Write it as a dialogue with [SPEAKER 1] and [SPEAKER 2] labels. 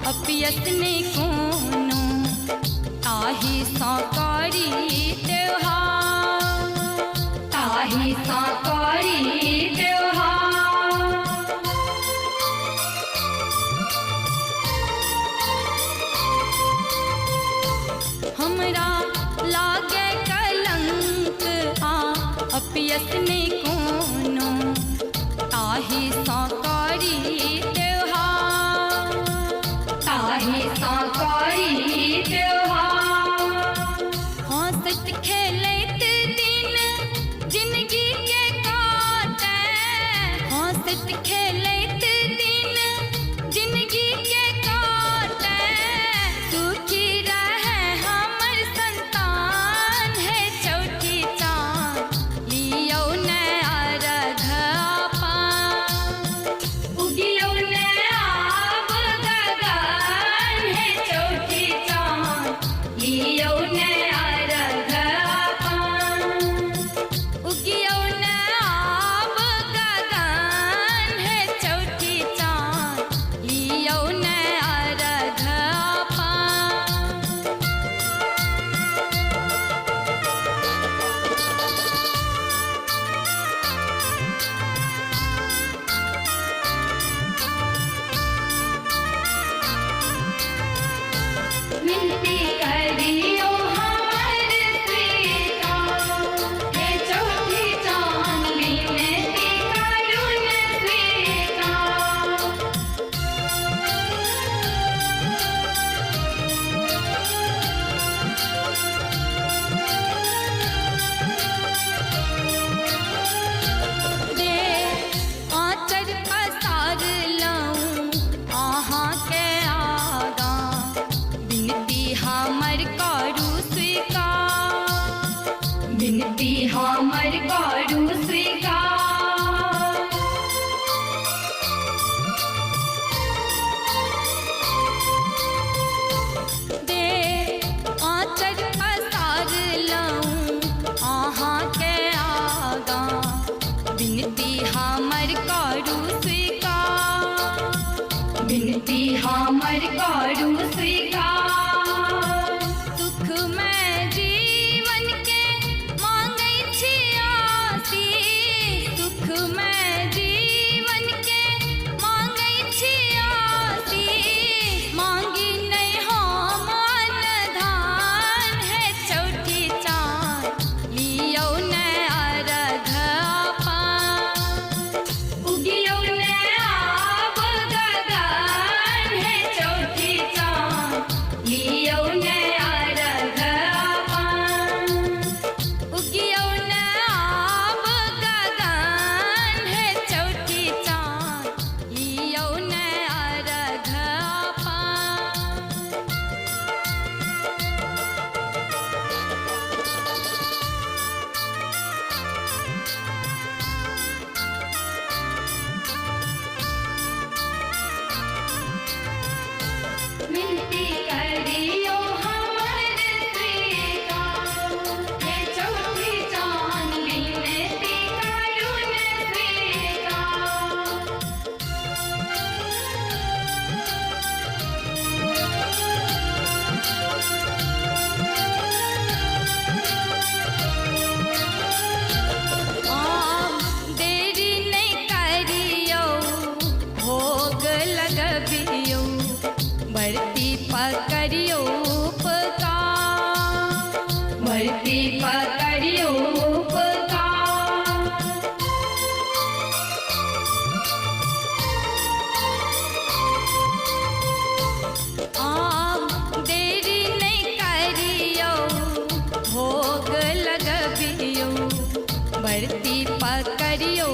[SPEAKER 1] अपयसने कोनो ताही साकारी त्योहार, ताही साकारी त्योहार। हमरा लागे कलंक अपयसने कोनो ताही साकारी त्योहार, ताही साकारी त्योहार। हंसत खेलत दिन जिंदगी के काटे, हंसत खेलत दिन जिंदगी के काटे। सुखी रहे हमर संतान है चौठी चाँद लियो न अर्घ पान, उगियो न आब गगन है चौठी चाँद लियो न अर्घ पान, उगियो न आब गगन है चौठी चाँद लियो न अर्घ पान। विनती करियो हमर स्वीकार, हे चौठी चाँद विनती करुण स्वीकार। दे आँचर पसार लऊँ अहाँ के आगाँ, विनती हमर करू स्वीकार, विनती हमर करू स्वीकार। दे आँचर पसार लऊँ अहाँ के आगाँ, विनती हमर करू स्वीकार, विनती हमर करू स्वीकार। सुख में जीवन के मांगै पकड़ियो उपकार। देरी नहीं करियो भोग लगबियो बरती पकड़ियो